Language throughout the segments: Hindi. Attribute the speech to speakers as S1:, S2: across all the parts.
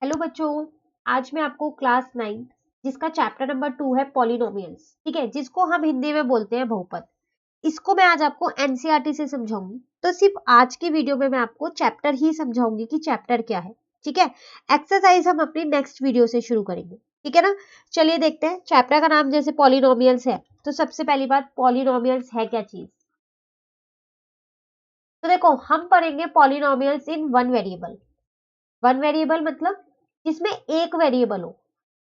S1: हेलो बच्चों, आज मैं आपको क्लास 9 जिसका चैप्टर नंबर 2 है पॉलिनोमियल्स, ठीक है, जिसको हम हिंदी में बोलते हैं बहुपद। इसको मैं आज आपको एनसीईआरटी से समझाऊंगी। तो सिर्फ आज की वीडियो में मैं आपको चैप्टर ही समझाऊंगी कि चैप्टर क्या है, ठीक है। एक्सरसाइज हम अपनी नेक्स्ट वीडियो से शुरू करेंगे, ठीक है ना। चलिए देखते हैं। चैप्टर का नाम जैसे पॉलिनोमियल्स है, तो सबसे पहली बात पॉलिनोमियल्स है क्या चीज। तो देखो, हम पढ़ेंगे polynomials in one variable. One variable मतलब जिसमें एक वेरिएबल हो,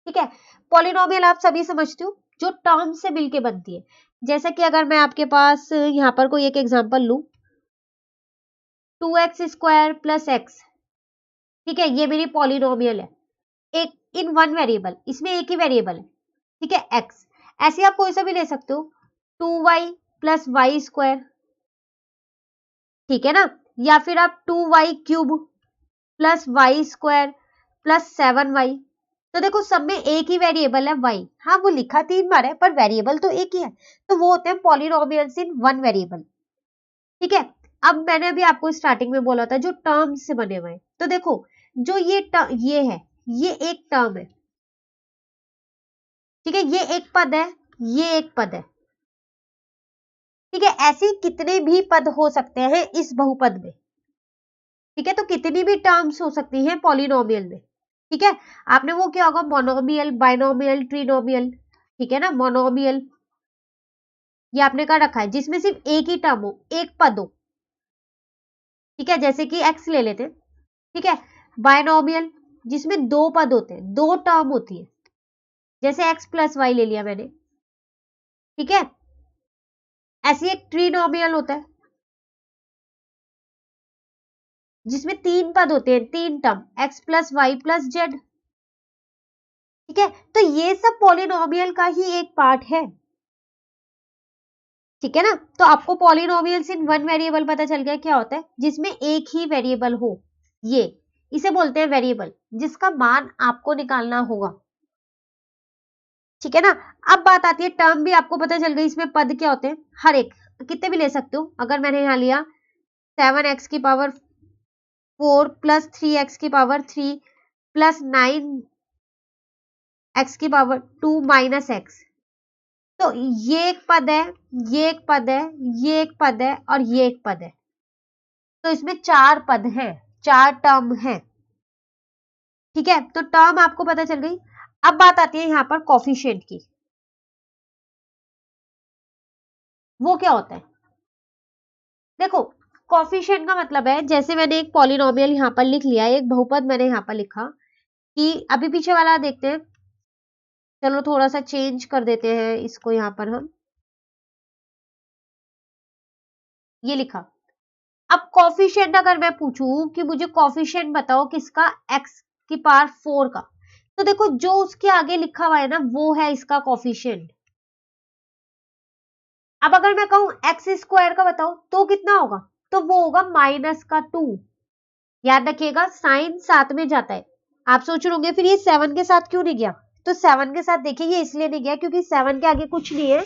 S1: ठीक है। पॉलिनोमियल आप सभी समझते हो, जो टर्म से मिलके बनती है। जैसे कि अगर मैं आपके पास यहाँ पर कोई एक एग्जांपल लूं, 2x² प्लस एक्स, ठीक है, ये मेरी पॉलिनोमियल है। एक इन वन वेरिएबल, इसमें एक ही वेरिएबल है, ठीक है, एक्स। ऐसे आप कोई सा भी ले सकते हो, 2y प्लस y², ठीक है ना। या फिर आप 2y³ plus y² plus 7y। तो देखो, सब में एक ही वेरिएबल है y। हाँ, वो लिखा 3 बार है पर वेरिएबल तो एक ही है। तो वो होते हैं पॉलिनोमियल्स इन वन वेरिएबल, ठीक है। अब मैंने अभी आपको स्टार्टिंग में बोला था जो टर्म से बने हुए हैं। तो देखो, जो ये है, ये एक टर्म है, ठीक है। ये एक पद है, ये एक पद है, ठीक है। ऐसे कितने भी पद हो सकते हैं इस बहुपद में, ठीक है। तो कितनी भी टर्म्स हो सकती हैं पॉलिनोमियल में, ठीक है। आपने वो क्या होगा, मोनोमियल, बाइनोमियल, ट्रिनोमियल, ठीक है ना। मोनोमियल ये आपने कर रखा है जिसमें सिर्फ एक ही टर्म हो, एक पद हो, ठीक है। जैसे कि एक्स ले लेते हैं, ठीक है। बाइनोमियल जिसमें दो पद होते हैं, दो टर्म होती है, जैसे एक्स प्लस वाई ले लिया मैंने, ठीक है। ऐसी एक ट्रिनोमियल होता है जिसमें तीन पद होते हैं, तीन term, x plus y plus z, ठीक है। तो ये सब पॉलिनोमियल का ही एक पार्ट है, ठीक है ना। तो आपको पॉलिनोमियल्स इन वन वेरिएबल पता चल गया क्या होता है, जिसमें एक ही वेरिएबल हो। ये इसे बोलते हैं वेरिएबल, जिसका मान आपको निकालना होगा, ठीक है ना। अब बात आती है टर्म भी आपको पता चल गई, इसमें पद क्या होते हैं, हर एक कितने भी ले सकते हो। अगर मैंने यहाँ लिया 7x की पावर 4 प्लस 3x की पावर 3 प्लस 9x की पावर 2 माइनस x, तो ये एक पद है, ये एक पद है, ये एक पद है और ये एक पद है। तो इसमें चार पद हैं, चार टर्म हैं, ठीक है। तो टर्म आपको पता चल गई। अब बात आती है यहाँ पर कॉफिशिएंट की। वो क्या होता है, देखो, कॉफिशिएंट का मतलब है, जैसे मैंने एक पॉलिनोमियल यहाँ पर लिख लिया, एक बहुपद मैंने यहाँ पर लिखा कि अभी पीछे वाला देखते हैं। चलो थोड़ा सा चेंज कर देते हैं इसको, यहाँ पर हम ये लिखा। अब कॉफिशिएंट अगर मैं पूछूं कि मुझे कॉफिशिएंट बताओ किसका, एक्स की पावर 4 का, तो देखो जो उसके आगे लिखा हुआ है ना, वो है इसका कॉफिशिएंट। अब अगर मैं कहूं x² का बताओ तो कितना होगा, तो वो होगा -2। याद रखिएगा, साइन साथ में जाता है। आप सोच रहे होंगे फिर ये 7 के साथ क्यों नहीं गया, तो 7 के साथ देखिए ये इसलिए नहीं गया क्योंकि 7 के आगे कुछ नहीं है,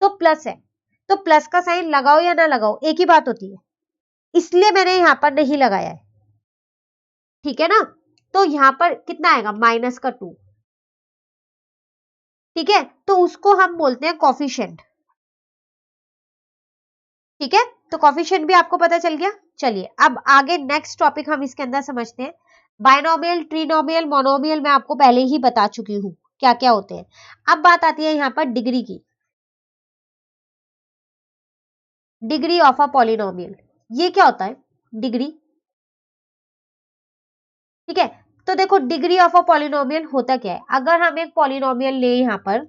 S1: तो प्लस है। तो प्लस का साइन लगाओ या ना लगाओ एक ही बात होती है, इसलिए मैंने यहां पर नहीं लगाया है, ठीक है ना। तो यहां पर कितना आएगा, -2, ठीक है। तो उसको हम बोलते हैं कॉफिशिएंट, ठीक है। तो कॉफिशिएंट भी आपको पता चल गया। चलिए अब आगे नेक्स्ट टॉपिक हम इसके अंदर समझते हैं। बाइनोमियल, ट्रिनोमियल, मोनोमियल मैं आपको पहले ही बता चुकी हूं क्या क्या होते हैं। अब बात आती है यहाँ पर डिग्री की, डिग्री ऑफ अ पॉलिनोमियल। ये क्या होता है डिग्री, ठीक है। तो देखो, डिग्री ऑफ अ पॉलिनोमियल होता क्या है, अगर हम एक पॉलिनोमियल ले यहाँ पर,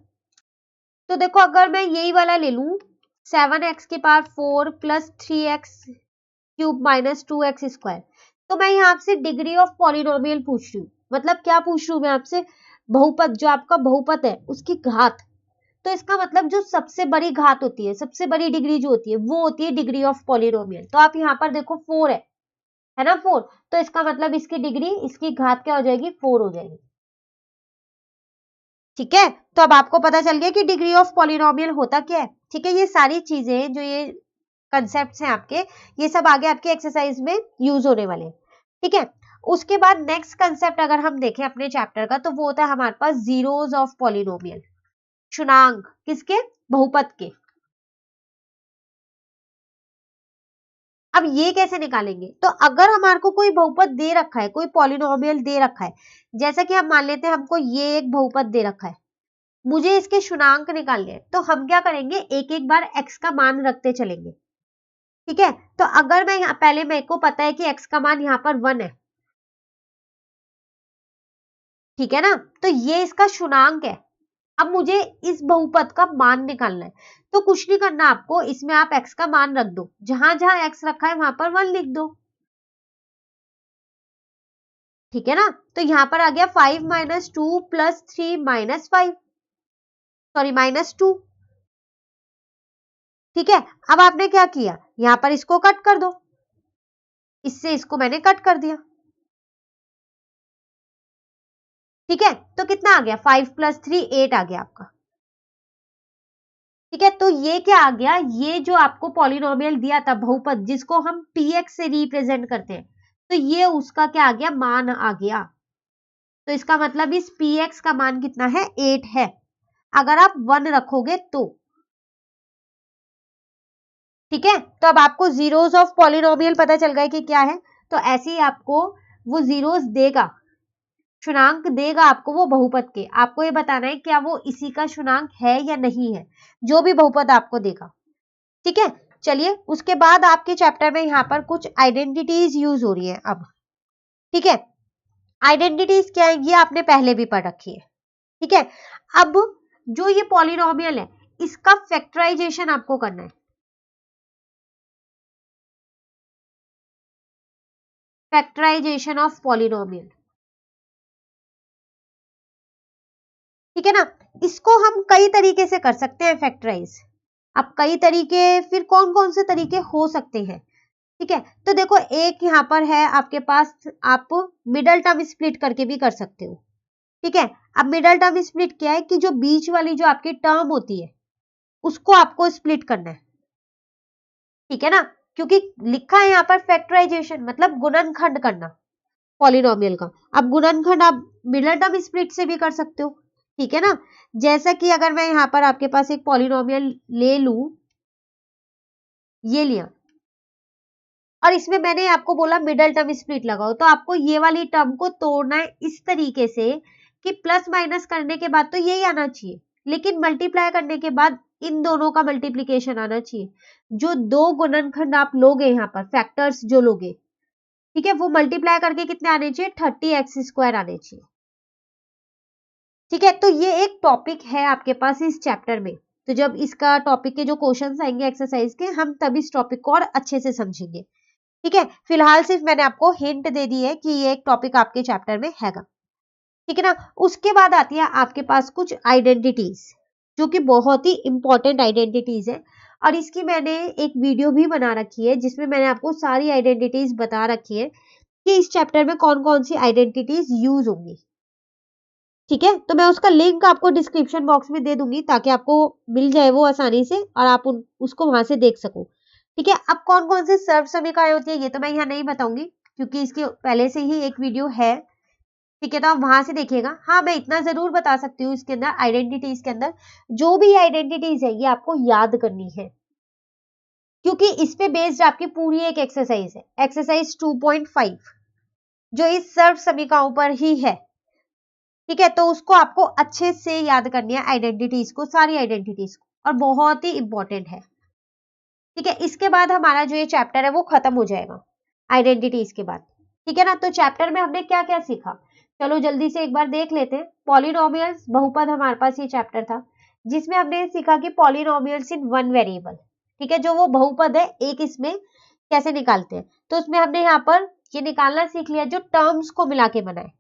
S1: तो देखो अगर मैं यही वाला ले लूं 7x की power 4 plus 3x³ minus 2x², तो मैं यहाँ आपसे डिग्री ऑफ पॉलिनोमियल पूछ रही हूँ। मतलब क्या पूछ रही हूँ मैं आपसे, बहुपद, जो आपका बहुपद है उसकी घात। तो इसका मतलब जो सबसे बड़ी घात होती है, सबसे बड़ी डिग्री जो होती है, वो होती है डिग्री ऑफ पॉलिनोमियल। तो आप यहाँ पर देखो 4 है ना, 4, तो इसका मतलब इसकी डिग्री, इसकी घात क्या हो जाएगी, 4 हो जाएगी, ठीक है। तो अब आपको पता चल गया कि डिग्री ऑफ पॉलिनोमियल होता क्या है, ठीक है। ये सारी चीजें जो ये कंसेप्ट्स हैं आपके, ये सब आगे आपके एक्सरसाइज में यूज होने वाले हैं, ठीक है। उसके बाद नेक्स्ट कंसेप्ट अगर हम देखें अपने चैप्टर का, तो वो होता है हमारे पास जीरोस ऑफ पॉलिनोमियल, क्षुणांक किसके, बहुपद के। अब ये कैसे निकालेंगे, तो अगर हमारे को कोई बहुपद दे रखा है, कोई पॉलिनोमियल दे रखा है, जैसा कि हम मान लेते हैं हमको ये एक बहुपद दे रखा है, मुझे इसके क्षुणांक निकालने हैं, तो हम क्या करेंगे, एक एक बार x का मान रखते चलेंगे। ठीक है, तो अगर मैं यहाँ पहले, मेरे को पता है कि x का मान यहाँ पर 1 है, ठीक है ना, तो ये इसका क्षुणांक है। अब मुझे इस बहुपद का मान निकालना है, तो कुछ नहीं करना आपको, इसमें आप x का मान रख दो, जहां जहां x रखा है वहां पर 1 लिख दो। ठीक है ना, तो यहां पर आ गया 5 - 2 + 3 - 5, सॉरी -2। ठीक है, अब आपने क्या किया, यहां पर इसको कट कर दो, इससे इसको मैंने कट कर दिया। ठीक है, तो कितना आ गया, 5 + 3 8 आ गया आपका। ठीक है, तो ये क्या आ गया, ये जो आपको पॉलिनोमियल दिया था बहुपद, जिसको हम px से रिप्रेजेंट करते हैं, तो ये उसका क्या आ गया, मान आ गया। तो इसका मतलब इस px का मान कितना है, 8 है, अगर आप 1 रखोगे तो। ठीक है, तो अब आपको जीरोस ऑफ पॉलिनोमियल पता चल गया कि क्या है, तो ऐसे ही आपको वो जीरोस देगा, क्षुणांक देगा आपको वो बहुपद के, आपको ये बताना है क्या वो इसी का क्षुणांक है या नहीं है, जो भी बहुपद आपको देगा। ठीक है, चलिए उसके बाद आपके चैप्टर में यहाँ पर कुछ आइडेंटिटीज यूज हो रही है अब। ठीक है, आइडेंटिटीज क्या है, ये आपने पहले भी पढ़ रखी है। ठीक है, अब जो ये पॉलिनोमियल है, इसका फैक्टराइजेशन आपको करना है। फैक्टराइजेशन ऑफ पॉलिनोमियल, ठीक है ना, इसको हम कई तरीके से कर सकते हैं फैक्टराइज। अब कई तरीके, फिर कौन कौन से तरीके हो सकते हैं। ठीक है, तो देखो एक यहाँ पर है आपके पास, आप मिडल टर्म स्प्लिट करके भी कर सकते हो। ठीक है, अब मिडल टर्म स्प्लिट क्या है कि जो बीच वाली जो आपकी टर्म होती है, उसको आपको स्प्लिट करना है। ठीक है ना, क्योंकि लिखा है यहाँ पर फैक्टराइजेशन, मतलब गुणनखंड करना पॉलिनोमियल का। अब गुणनखंड आप मिडल टर्म स्प्लिट से भी कर सकते हो। ठीक है ना, जैसा कि अगर मैं यहाँ पर आपके पास एक पॉलिनोमियल ले लूं, ये लिया, और इसमें मैंने आपको बोला मिडल टर्म स्प्लिट लगाओ, तो आपको ये वाली टर्म को तोड़ना है इस तरीके से कि प्लस माइनस करने के बाद तो यही आना चाहिए, लेकिन मल्टीप्लाई करने के बाद इन दोनों का मल्टीप्लीकेशन आना चाहिए। जो दो गुणनखंड आप लोगे यहाँ पर, फैक्टर्स जो लोगे, ठीक है, वो मल्टीप्लाई करके कितने आने चाहिए, 30x² आने चाहिए। ठीक है, तो ये एक टॉपिक है आपके पास इस चैप्टर में, तो जब इसका टॉपिक के जो क्वेश्चंस आएंगे एक्सरसाइज के, हम तब इस टॉपिक को और अच्छे से समझेंगे। ठीक है, फिलहाल सिर्फ मैंने आपको हिंट दे दी है कि ये एक टॉपिक आपके चैप्टर में हैगा। ठीक है ना, उसके बाद आती है आपके पास कुछ आइडेंटिटीज, जो कि बहुत ही इंपॉर्टेंट आइडेंटिटीज है, और इसकी मैंने एक वीडियो भी बना रखी है, जिसमें मैंने आपको सारी आइडेंटिटीज बता रखी है कि इस चैप्टर में कौन कौन सी आइडेंटिटीज यूज होंगी। ठीक है, तो मैं उसका लिंक आपको डिस्क्रिप्शन बॉक्स में दे दूंगी, ताकि आपको मिल जाए वो आसानी से, और आप उसको वहां से देख सको। ठीक है, अब कौन कौन से सर्व समीकरण होती है ये तो मैं यहाँ नहीं बताऊंगी, क्योंकि इसके पहले से ही एक वीडियो है। ठीक है, तो आप वहां से देखिएगा। हाँ, मैं इतना जरूर बता सकती हूँ, इसके अंदर आइडेंटिटीज के अंदर जो भी आइडेंटिटीज है, ये आपको याद करनी है, क्योंकि इस पे बेस्ड आपकी पूरी एक एक्सरसाइज है, एक्सरसाइज 2.5, जो इस सर्व समीकरणों पर ही है। ठीक है, तो उसको आपको अच्छे से याद करनी है, आइडेंटिटीज को, सारी आइडेंटिटीज को, और बहुत ही इंपॉर्टेंट है। ठीक है, इसके बाद हमारा जो ये चैप्टर है वो खत्म हो जाएगा आइडेंटिटीज के बाद। ठीक है ना, तो चैप्टर में हमने क्या क्या सीखा, चलो जल्दी से एक बार देख लेते हैं। पॉलिनोमियल्स, बहुपद, हमारे पास ये चैप्टर था, जिसमें हमने सीखा कि पॉलिनोमियल्स इन वन वेरिएबल, ठीक है, जो वो बहुपद है एक, इसमें कैसे निकालते हैं, तो उसमें हमने यहाँ पर ये निकालना सीख लिया, जो टर्म्स को मिला के बनाए,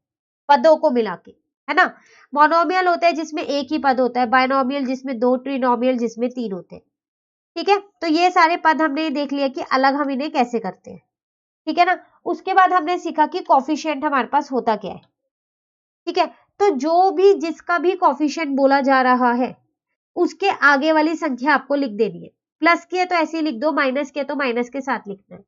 S1: पदों को मिला के, है ना। मोनोमियल होता है जिसमें एक ही पद होता है, बायनोमियल जिसमें दो, ट्रिनोमियल जिसमें तीन होते हैं। ठीक है, तो ये सारे पद हमने देख लिया कि अलग हम इन्हें कैसे करते हैं। ठीक है ना, उसके बाद हमने सीखा कि कॉफिशिएंट हमारे पास होता क्या है। ठीक है, तो जो भी जिसका भी कॉफिशिएंट बोला जा रहा है, उसके आगे वाली संख्या आपको लिख देनी है। प्लस की है तो ऐसे ही लिख दो, माइनस की है तो माइनस के साथ लिखना है।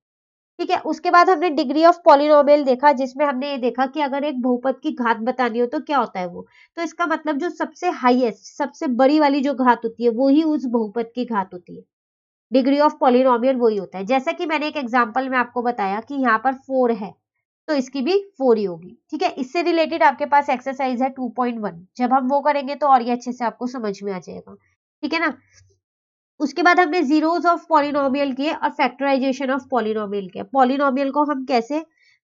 S1: ठीक है। उसके बाद हमने डिग्री ऑफ पॉलिनोमियल देखा, जिसमें हमने ये देखा कि अगर एक बहुपद की घात बतानी हो तो क्या होता है वो, तो इसका मतलब जो सबसे हाईएस्ट, सबसे बड़ी वाली जो घात होती है वो ही उस बहुपद की घात होती है। डिग्री ऑफ पॉलिनोमियल वही होता है। जैसा कि मैंने एक एग्जांपल में आपको बताया कि यहाँ पर 4 है तो इसकी भी 4 ही होगी। ठीक है। इससे रिलेटेड आपके पास एक्सरसाइज है 2.1, जब हम वो करेंगे तो और ये अच्छे से आपको समझ में आ जाएगा। ठीक है ना। उसके बाद हमने जीरोस ऑफ पॉलिनोमियल किए और फैक्टराइजेशन ऑफ पॉलिनोमियल किया। पॉलिनोमियल को हम कैसे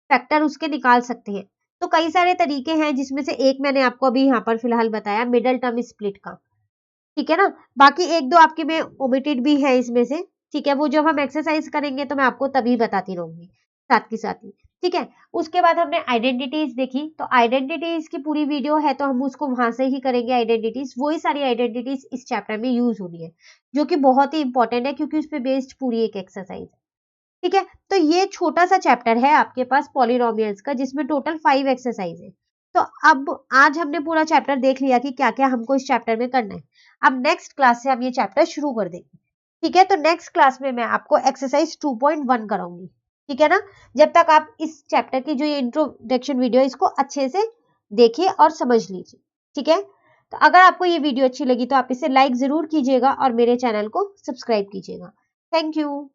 S1: फैक्टर उसके निकाल सकते हैं, तो कई सारे तरीके हैं, जिसमें से एक मैंने आपको अभी यहाँ पर फिलहाल बताया, मिडल टर्म स्प्लिट का। ठीक है ना। बाकी एक दो आपके में ओमिटेड भी है इसमें से। ठीक है। वो जब हम एक्सरसाइज करेंगे तो मैं आपको तभी बताती रहूंगी साथ के साथ ही। ठीक है। उसके बाद हमने आइडेंटिटीज देखी, तो आइडेंटिटीज की पूरी वीडियो है तो हम उसको वहां से ही करेंगे। आइडेंटिटीज वही सारी आइडेंटिटीज इस चैप्टर में यूज हो रही है, जो कि बहुत ही इंपॉर्टेंट है क्योंकि उस पर बेस्ड पूरी एक एक्सरसाइज है। ठीक है। तो ये छोटा सा चैप्टर है आपके पास पॉलिनोमियल्स का, जिसमें टोटल 5 एक्सरसाइज है। तो अब आज हमने पूरा चैप्टर देख लिया कि क्या क्या हमको इस चैप्टर में करना है। अब नेक्स्ट क्लास से हम ये चैप्टर शुरू कर देंगे। ठीक है। तो नेक्स्ट क्लास में मैं आपको एक्सरसाइज 2.1 कराऊंगी। ठीक है ना। जब तक आप इस चैप्टर की जो ये इंट्रोडक्शन वीडियो है इसको अच्छे से देखिए और समझ लीजिए। ठीक है। तो अगर आपको ये वीडियो अच्छी लगी तो आप इसे लाइक जरूर कीजिएगा और मेरे चैनल को सब्सक्राइब कीजिएगा। Thank you.